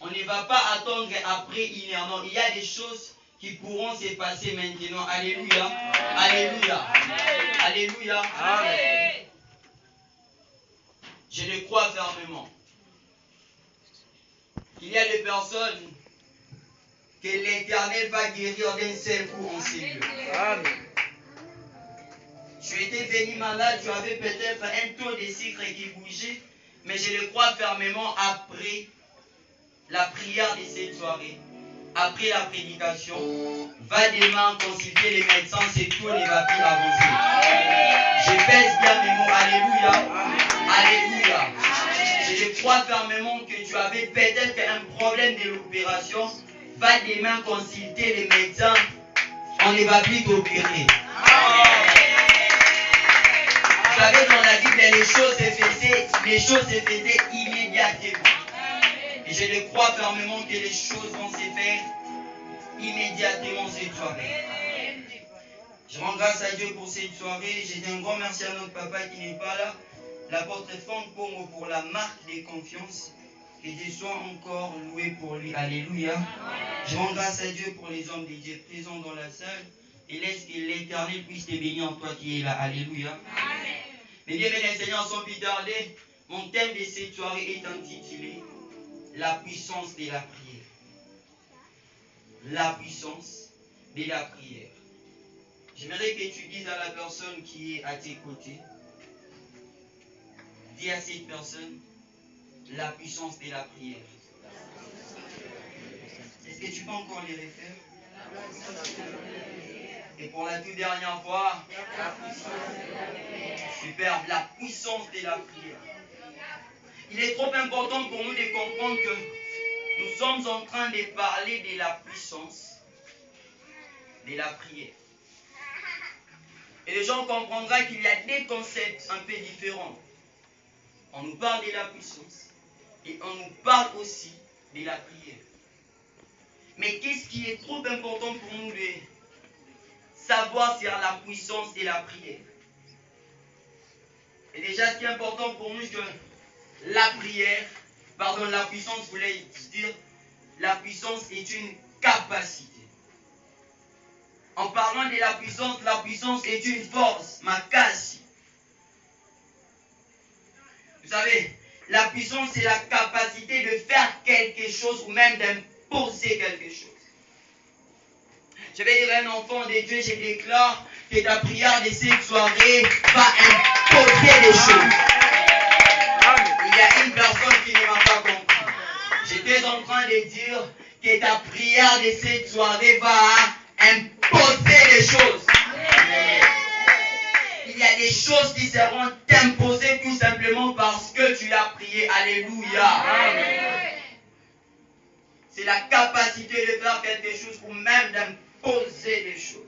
On ne va pas attendre après une heure. Non, il y a des choses qui pourront se passer maintenant. Alléluia. Alléluia. Alléluia. Amen. Je le crois fermement. Il y a des personnes que l'Éternel va guérir d'un seul coup en ces lieux. Amen. Tu étais venu malade, tu avais peut-être un taux de sucre qui bougeait, mais je le crois fermement après la prière de cette soirée, après la prédication, va demain consulter les médecins, c'est tout ne va plus avancer. Je pèse bien mes mots, alléluia, alléluia. Je le crois fermement que tu avais peut-être un problème de l'opération, va demain consulter les médecins, on ne va plus t'opérer. Vous savez, dans la Bible, les choses se faisaient immédiatement. Et je le crois fermement que les choses vont se faire immédiatement cette soirée. Je rends grâce à Dieu pour cette soirée. Je dis un grand merci à notre papa qui n'est pas là, l'apôtre Franck Pongo, pour la marque de confiance. Que Dieu soit encore loué pour lui. Alléluia. Je rends grâce à Dieu pour les hommes de Dieu présents dans la salle. Et laisse que l'Éternel puisse te bénir en toi qui es là. Alléluia. Amen. Mais bien, mes Seigneurs, sans plus tarder, mon thème de cette soirée est intitulé la puissance de la prière. La puissance de la prière. J'aimerais que tu dises à la personne qui est à tes côtés, dis à cette personne, la puissance de la prière. Est-ce que tu peux encore les refaire? Et pour la toute dernière fois, superbe, la puissance de la prière. Il est trop important pour nous de comprendre que nous sommes en train de parler de la puissance de la prière. Et les gens comprendront qu'il y a des concepts un peu différents. On nous parle de la puissance et on nous parle aussi de la prière. Mais qu'est-ce qui est trop important pour nous de savoir sur la puissance de la prière? Et déjà, ce qui est important pour nous, c'est que la puissance voulait dire, la puissance est une capacité. En parlant de la puissance est une force, makasi. Vous savez, la puissance c'est la capacité de faire quelque chose ou même d'imposer quelque chose. Je vais dire à un enfant de Dieu, je déclare que ta prière de cette soirée va imposer des choses. Il y a une personne qui ne m'a pas compris. J'étais en train de dire que ta prière de cette soirée va imposer des choses. Il y a des choses qui seront imposées tout simplement parce que tu as prié. Alléluia. C'est la capacité de faire quelque chose ou même d'imposer des choses.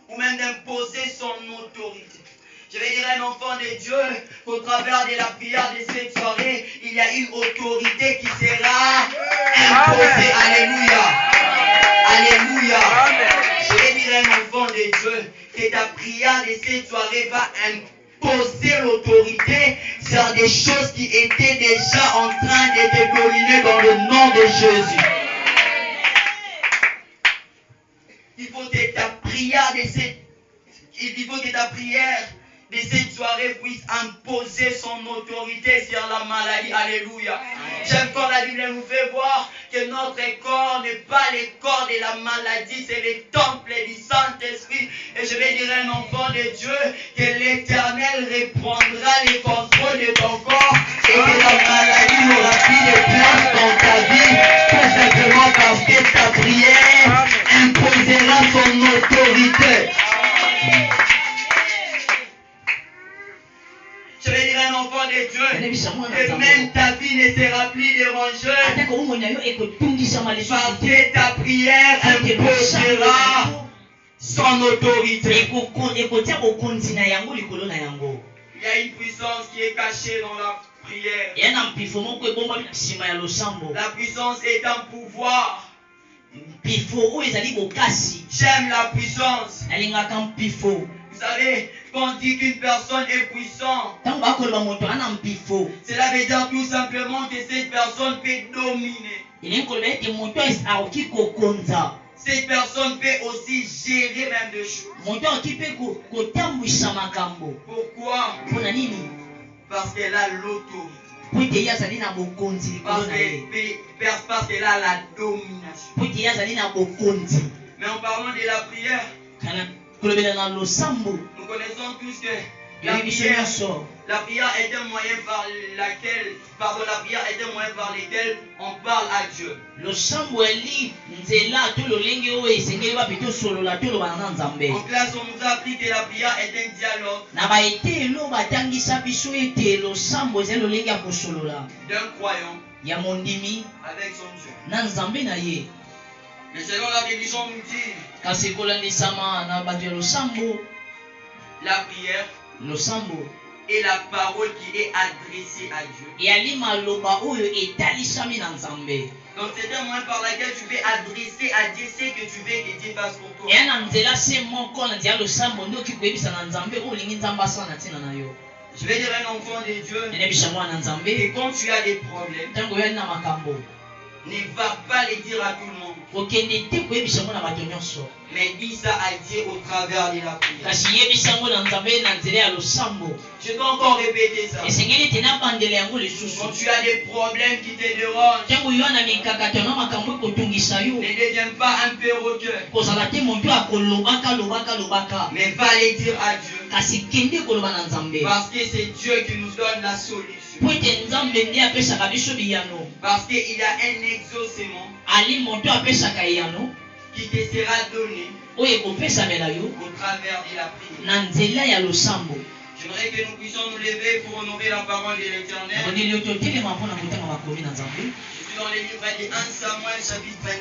Ou même d'imposer son autorité. Je vais dire à un enfant de Dieu qu'au travers de la prière de cette soirée, il y a une autorité qui sera imposée. Alléluia. Alléluia. Je vais dire à un enfant de Dieu que ta prière de cette soirée va imposer l'autorité sur des choses qui étaient déjà en train de décliner dans le nom de Jésus. Il faut que ta prière de cette soirée puisse imposer son autorité sur la maladie. Alléluia. J'aime quand la Bible nous fait voir que notre corps n'est pas le corps de la maladie, c'est le temple du Saint-Esprit. Et je vais dire à un enfant de Dieu que l'Éternel reprendra le contrôle de ton corps et que la maladie n'aura plus de place dans ta vie, tout simplement parce que ta prière imposera son autorité. Je vais dire à un enfant de Dieu que même ta vie ne sera plus dérangée parce que ta prière imposera son autorité. Il y a une puissance qui est cachée dans la prière. La puissance est un pouvoir. J'aime la puissance. Vous savez, quand on dit qu'une personne est puissante, cela veut dire tout simplement que cette personne personne peut dominer. Cette personne peut aussi gérer même des choses. Pourquoi? Parce qu'elle a l'autorité. Parce qu'elle a la domination. Mais en parlant de la prière, nous connaissons tous que la prière est un moyen par lequel on parle à Dieu. En classe, on nous a appris que la prière est un dialogue d'un croyant avec son Dieu. Mais selon la religion nous dit, la prière est la parole qui est adressée à Dieu. Donc c'est un moyen par lequel tu peux adresser à Dieu ce que tu veux que Dieu fasse pour toi. Je vais dire un enfant de Dieu, et quand tu as des problèmes, ne va pas les dire à tout le monde. Mais dis ça à Dieu au travers de la prière. Je dois encore répéter ça. Quand tu as des problèmes qui te dérangent, ne deviens pas un perroquet, mais va les dire à Dieu. Parce que c'est Dieu qui nous donne la solution. Parce qu'il y a un exaucement qui te sera donné au travers de la prière. J'aimerais que nous puissions nous lever pour honorer la parole de l'Éternel. Je suis dans le livre de 1 Samuel chapitre 9.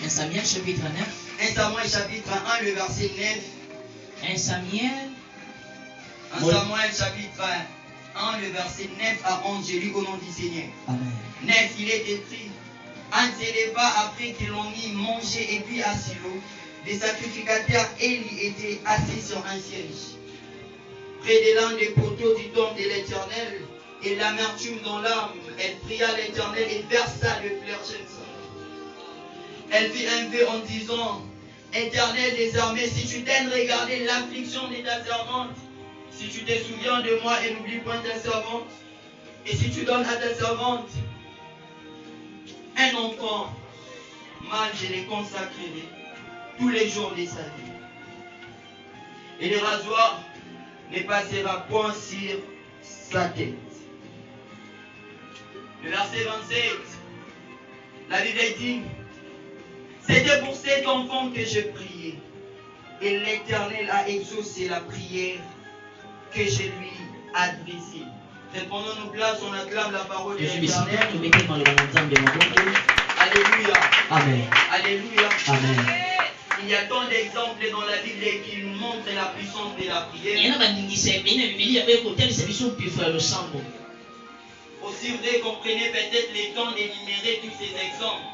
1 Samuel chapitre 9. 1 Samuel chapitre 1, le verset 9. 1 Samuel chapitre 1, le verset 9 à 11. Je lis au nom du Seigneur. Amen. 9, il est écrit: Anne s'éleva après qu'ils l'ont mis manger et puis à Silo. Les sacrificateurs Élie étaient assis sur un siège près de l'un des poteaux du temple de l'Éternel, et l'amertume dans l'âme, elle pria l'Éternel et versa le fleur chez ça. Elle fit un vœu en disant: Éternel des armées, si tu daignes regarder l'affliction de ta servante, si tu te souviens de moi et n'oublie point ta servante, et si tu donnes à ta servante un enfant mâle, je les consacrerai tous les jours de sa vie. Et le rasoir ne passera point sur sa tête. Le verset 27, la Bible dit: C'était pour cet enfant que je priais, et l'Éternel a exaucé la prière que je lui adressée. Pendant nos places, on acclame la parole de l'Éternel. Alléluia. Amen. Alléluia. Amen. Il y a tant d'exemples dans la Bible qui nous montrent la puissance de la prière. Aussi vrai, comprenez peut-être les temps d'énumérer tous ces exemples.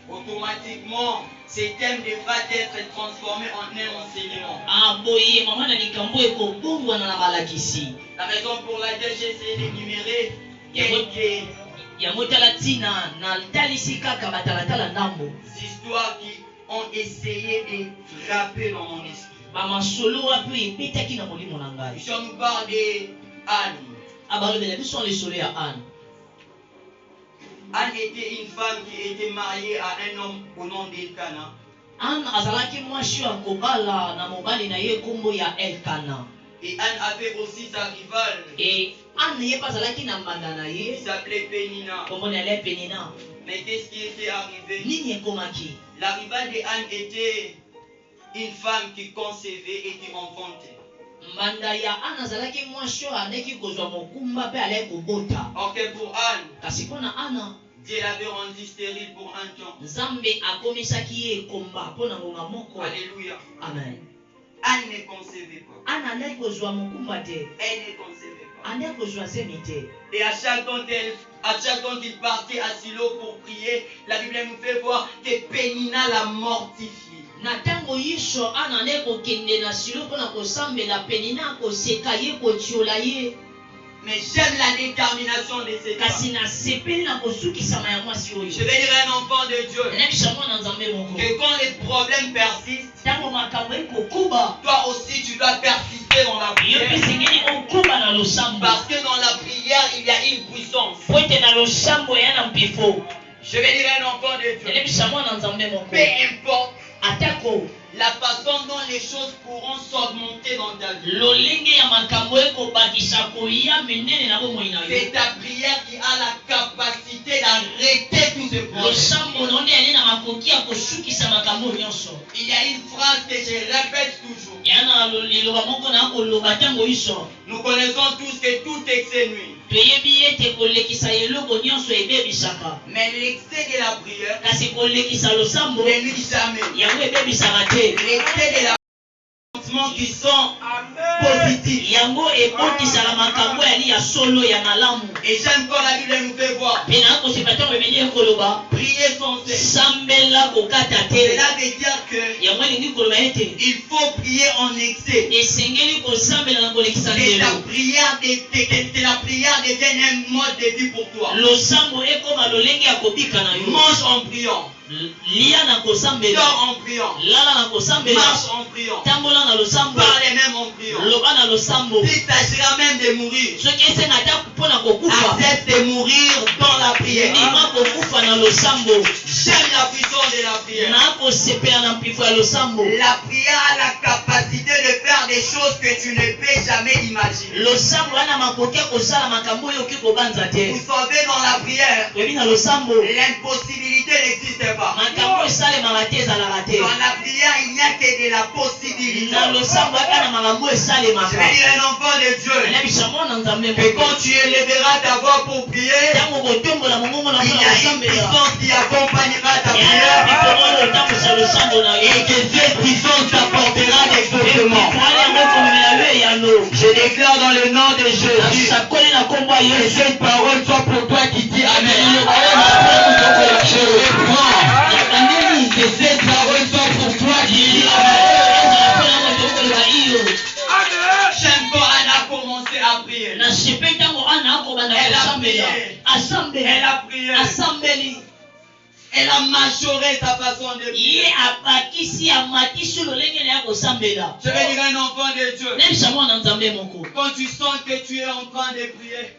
Automatiquement, ces thèmes devraient être transformés en un enseignement. La raison pour laquelle j'ai essayé d'énumérer quelques histoires qui ont essayé de frapper dans mon esprit. Si on nous parle d'Anne. Anne était une femme qui était mariée à un homme au nom d'Elkana. Et Anne avait aussi sa rivale. Qui s'appelait Pénina. Mais qu'est-ce qui était arrivé? La rivale de Anne était une femme qui concevait et qui enfantait. Ok, pour Anne, Dieu l'avait rendu stérile pour un temps. Alléluia. Amen. Anne ne concevait pas. Elle ne concevait pas. Et à chaque temps qu'il partait à Silo pour prier, la Bible nous fait voir que Pénina l'a mortifié. Mais j'aime la détermination de ces femmes. kasi nasepeli na kosukisama ya mwasi oyo. Je vais dire un enfant de Dieu nayebisa mwana nzambe moko que quand les problèmes persistent, ntango makambo ekokuba toi aussi tu dois persister dans la yo prière. mpe esengeli okuba na losambo Parce que dans la prière, il y a une puissance. po ete na losambo eya na mpifo. Je vais dire un enfant de Dieu. nayebisa mwana nzambe moko Peu importe atako la façon dont les choses pourront s'augmenter dans ta vie, lolenge ya makambo ekobakisa koya minene na bomoi na c'est yo. ta prière qui a la capacité d'arrêter tous ces problèmes. losambo nonde yali na makoki ya kosukisa makambo nyonso. Il y a une phrase que je répète toujours. ya na liloba moko na koloba ntango iso Nous connaissons tous que tout excès nuit. toyebi ete kolekisa eloko nyonso ebebisaka, Mais l'excès de la prière kasi kolekisa losambo ne nuit jamais. yango ebebisaka te. L'excès de la sentiments qui sont positifs. yango ebokisaka makambo yali ya solo ya malamu. Et j'aime quand la Bible nous fait voir. mpe na kosepa ntango ebeli ekoloba Prier sans cesse. sambela kokata te. Cela veut dire que yango elingi koloba ete il faut prier en excès. esengeli kosambela na kolekisa Que la ndelo. prière devienne un mode de vie pour toi. losambo ekoma lolenge ya kobika na yo. Mange en priant. lia na kosambela, Dors en priant. lala na kosambela, Marche en priant. tambola na losambo, Parle même en priant. loba na losambo. S'il s'agira même de mourir, soki esenga ata mpona kokufa accepte de mourir dans la prière. ndima kokufa na losambo. J'aime la puissance de la prière. na kosepela na mpifo ya losambo. La prière a la capacité de faire des choses que tu ne peux jamais imaginer. losambo wana makoki ya kosala makambo oyo oki kobanza te. Vous savez, dans la prière, oyebi na losambo l'impossibilité n'existe pas. makambo esalemaka te ezalaka te. Dans la prière, il n'y a que de la possibilité. na losambo aka na makambo Je esalemaka. vais dire un enfant de Dieu nayebisa mwana nzambe que quand tu élèveras ta voix pour prier, ntango kotombola mongongo na il y mpona a une kosambela puissance qui accompagnera ta ya prière mpifo oyo otambusa losambo na yo. et que cette puissance t'apportera des exaucements. Je déclare dans le nom de Jésus que cette parole soit pour toi qui dit Amen. Je reprends. Que cette parole soit pour toi qui dit Amen. J'aime quand Anna a commencé à prier. Elle a prié. Elle a majoré sa façon de prier. Je vais dire un enfant de Dieu. Quand tu sens que tu es en train de prier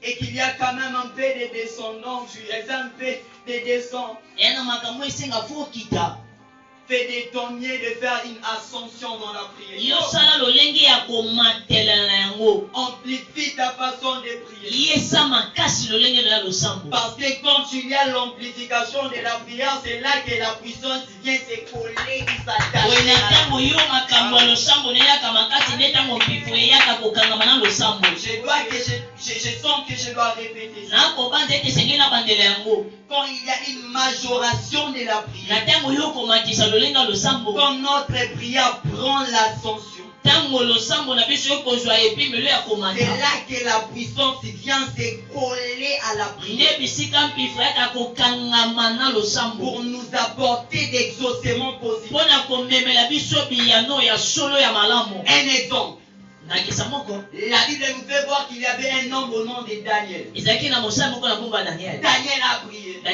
et qu'il y a quand même un peu de descendants, tu es un peu de descend. Fais de ton mieux de faire une ascension dans la prière. Amplifie ta façon de prier. Parce que quand il y a l'amplification de la prière, c'est là que la puissance vient se coller, s'attacher. Je sens que je dois répéter ça. Quand il y a une majoration de la prière, quand notre prière prend l'ascension, c'est là que la puissance vient se coller à la prière pour nous apporter d'exaucements positifs. Un exemple. La Bible nous fait voir qu'il y avait un homme au nom de Daniel. Daniel a prié. Il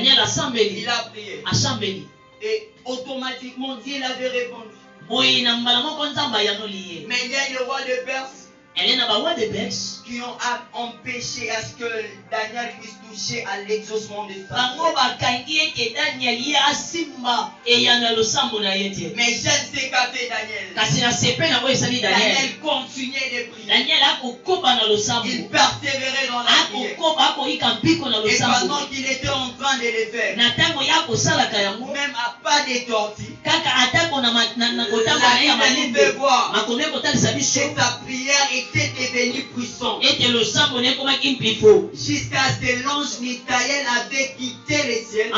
a prié. Et automatiquement Dieu l'avait répondu. Mais il y a le roi de Perse qui ont empêché à ce que Daniel puisse toucher à l'exaucement de sa prière. Mais j'aime ce qu'a fait Daniel. Daniel continuait de prier. Il persévérait dans la prière. Et pendant qu'il était en train de le faire, même à pas de tortue, la Bible nous fait voir que sa prière était devenue puissante. Jusqu'à ce que l'ange Michael avait quitté le ciel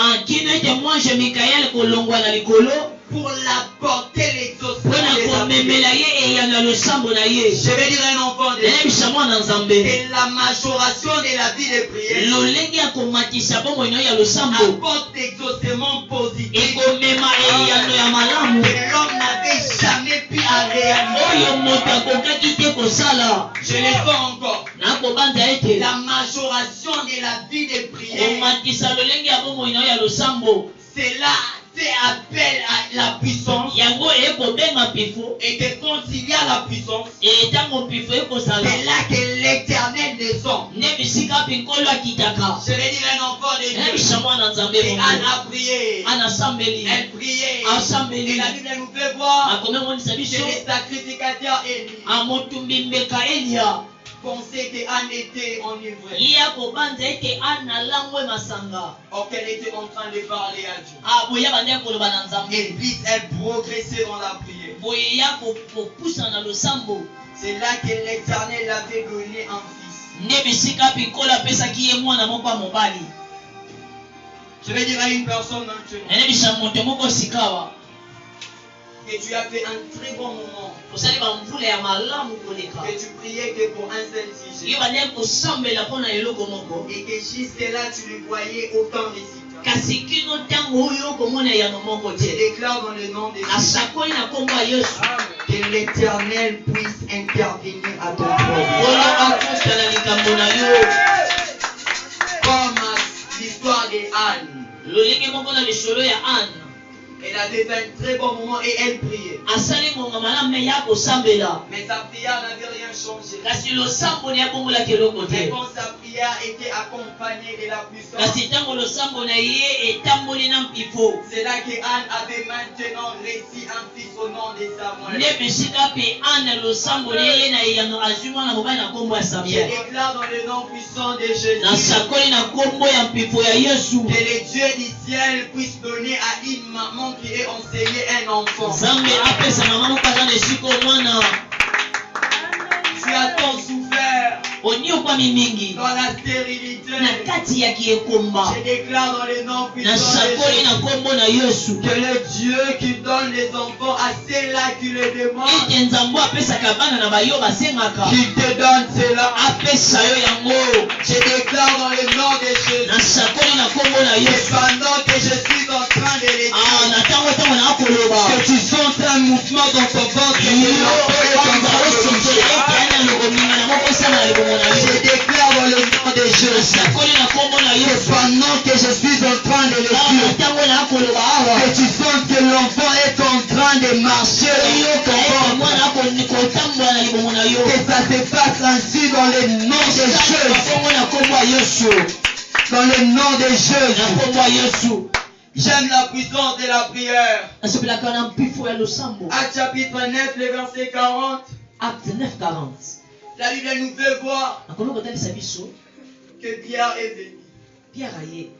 pour l'apporter l'exaucement mpona de sa komemela ye eyano ya losambo na ye. Je vais dire un enfant de Dieu. nayebisa mwana nzambe Et la majoration de la vie de prière lolenge ya komatisa bomoi na yo ya losambo apporte exaucement positif ekomema eyano ya malamu que l'homme n'avait jamais pu en réaliser. oyo moto akokaki te kosala. Je le sens encore. nakobanza ete La majoration de la vie de prière, komatisa lolenge ya bomoi na yo ya losambo cela fait appel à la puissance yango ekobenga mpifo et que quand il y a la puissance, etango mpifo ekosala c'est là que l'éternel descend. nde bisika mpe nkolo akitaka. Je vais dire un enfant de Dieu. nayebisa mwana nzambe Et mongo Anne a prié. anasambeli Elle priait. asambeli Et la Bible nous fait voir akomemonisa que biso les sacrificateurs Élie amotumbi mbeka elia pensaient que Anne était enivrée. ye akobanza ete ana langwe masanga Or qu'elle était en train de parler à Dieu. boye bande koloba na nzambe Et puis elle progressait dans la prière. boye ya kopusa na losambo. C'est là que l'Éternel avait donné un fils. nde bisika mpe nkolo apesaki ye mwana moko ya mobali. Je vais dire à une personne maintenant nayebisa moto moko sikawa que tu as fait un très bon moment. osali bamvula ya malamu koleka Que tu priais que pour un seul sujet. ye bande kosambela mpo na eloko moko Et que jusque là tu le voyais autant de signes. kasi kino ntango oyo okomona yano moko Je te déclare dans le nom de Jésus asakoli na nkombo ya yesu que l'Éternel puisse intervenir à ton nkolo propre. akuta na likambo na yo Comme l'histoire de Anne. lolenge moko na lisolo ya ane Elle avait fait un très bon moment et elle priait. asali ngonga malamu me ya kosambela Mais sa prière n'avait rien changé. kasi losambo na yabongolaki eloko Mais te quand sa prière était accompagnée de la puissance, kasi ntango losambo na ye etamboli na mpifo c'est là que Anne avait maintenant réussi un fils au nom de Samuel. nde bisika mpe ane losambo na ye na eyano azwi mwana mobali na nkombo ya Je samuel déclare dans le nom puissant de Jésus nasakoli na nkombo ya mpifo ya yesu que le Dieu du ciel puisse donner à une maman qui est enseignée un enfant. nzambe apesa mama moko aza na esika omwana Tu as tant souffert oniokwami mingi dans la stérilité. na kati ya kiekomba Je déclare dans le nom puissant de nasakoli na Jésus nkombo na yesu que le Dieu qui donne les enfants à ceux-là qui le demandent, ete nzambo apesaka bana na bayo basengaka qu'il te donne cela. apesa yo yango. Je déclare dans le nom de Jésus nasakoli na nkombo na que yesu pendant que je suis en train de le dire, na ntango na koloba que tu sens un mouvement dans ton ventre et que l'enfant est en train de ososola ete bouger. ana lokominga na moko osala na libongo na Je yo déclare dans le nom de Jésus nasakoli na nkombo na que yesu pendant que je suis en train de le na dire, ntango na koloba awa que tu sens que l'enfant est en train de marcher dans ton ete ventre. mwana kotambola na libongo na yo Que ça se passe ainsi dans le nom de Jésus. nkombo na nkombo ya yesu Dans le nom de na Jésus. nkombo ya yesu. J'aime la puissance de la prière. nasepelaka na mpifo ya losambo. Acte chapitre 9, le verset 40. acte 9:40 La Bible nous fait voir nakomi kotalisa biso que Pierre est venu. pierre aye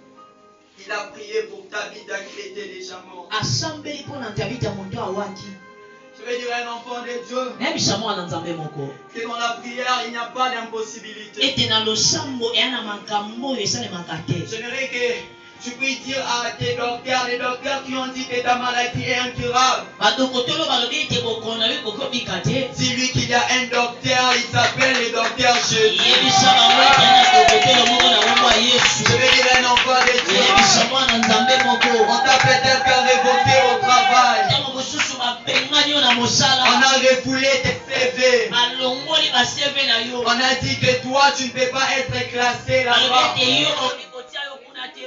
Il a prié pour Tabitha qui était déjà mort. asambeli mpo na tabita moto awaki. Je vais dire à un enfant de Dieu nayebisa mwana nzambe moko que dans la prière, il n'y a pas d'impossibilité. ete na losambo eya na makambo oyo esalemaka te. J'aimerais que tu puisses dire à tes docteurs, les docteurs qui ont dit que ta maladie est incurable. badokotolo balobi ete bokono na yo kokobika te. Dis-lui qu'il y a un docteur, il s'appelle le docteur Jésus. yebisa bango ete ana dokotolo moko na nkombo ya yesu. Je vais dire à un enfant de Dieu, yebisa mwana nzambe moko on t'a peut-être fait révoquer au travail. ntango mosusu bapengani yo na mosala On a refoulé tes CV. balongoli baseve na yo On a dit que toi, tu ne peux pas être classé balobi là-bas. ete yo okotia yo kuna te.